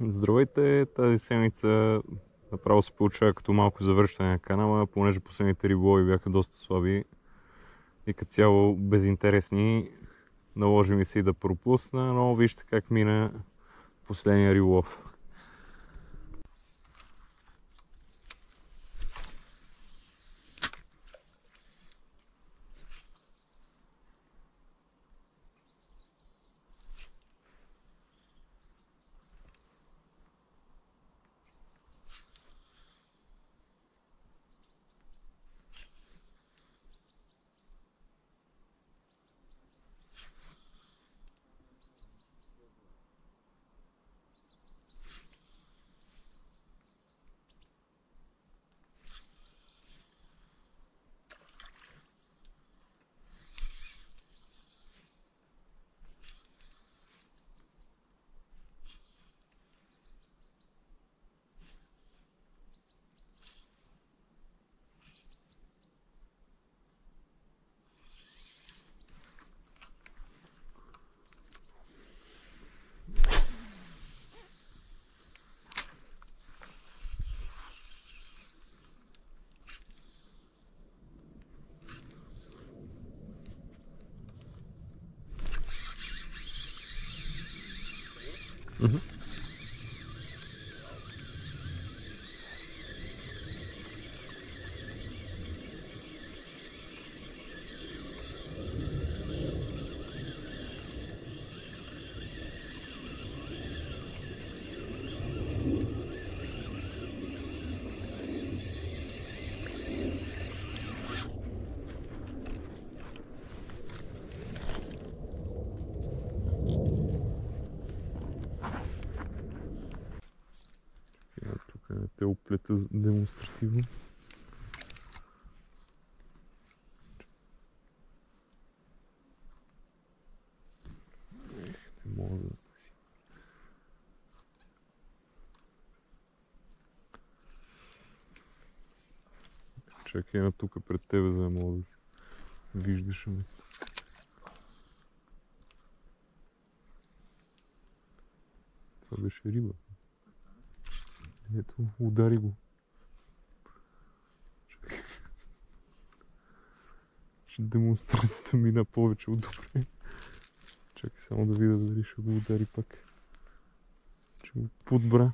Здравейте, тази седмица направо се получава като малко завършване на канала, понеже последните риболови бяха доста слаби и като цяло безинтересни. Наложи ми се и да пропусна, но вижте как мина последния риболов. Тук те оплета демонстративно. Не мога да си. Чакай на тук пред тебе, за да мога да си виждаш ме. Това беше риба. Ето, удари го. Чакай. Демонстрацията мина повече от добре. Чакай само да видя дали ще го удари пак. Ще го подбра.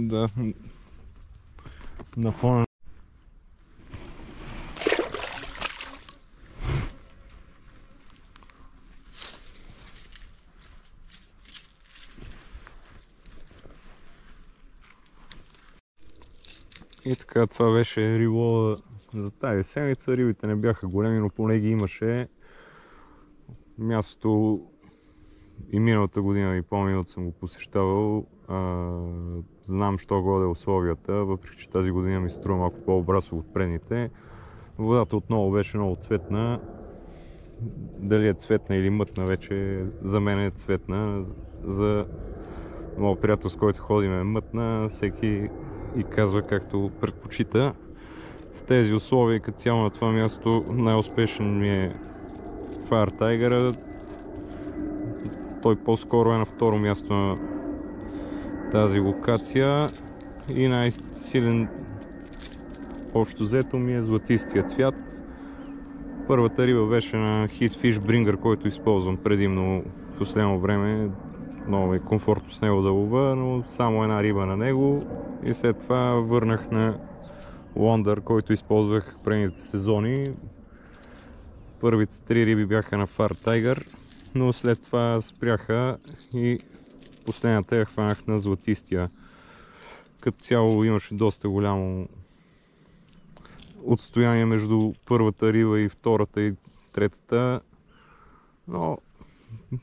Да, на фона. И така, това беше риболова за тази седмица. Рибите не бяха големи, но поне ги имаше. Мястото и миналата година и по-миналата съм го посещавал. Знам що годе условията, въпреки че тази година ми струва малко по-обрасово от предните. Водата отново беше много цветна. Дали е цветна или мътна вече, за мен е цветна. За моят приятел, с който ходим, е мътна. Всеки и казва както предпочита. В тези условия, като цяло на това място, най-успешен ми е Fire Tiger. Той по-скоро е на второ място на тази локация и най-силен общо взето ми е златистия цвят. Първата риба беше на Hitfish Bringer, който използвам предимно в последно време. Много е комфортно с него да лова, но само една риба на него. И след това върнах на Wonder, който използвах в предните сезони. Първите 3 риби бяха на Fire Tiger, но след това спряха и последната я хванах на златистия. Като цяло имаше доста голямо отстояние между първата риба и втората и третата, но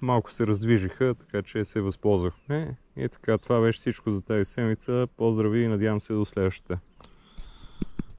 малко се раздвижиха, така че се възползвахме. И така, това беше всичко за тази седмица. Поздрави и надявам се до следващата.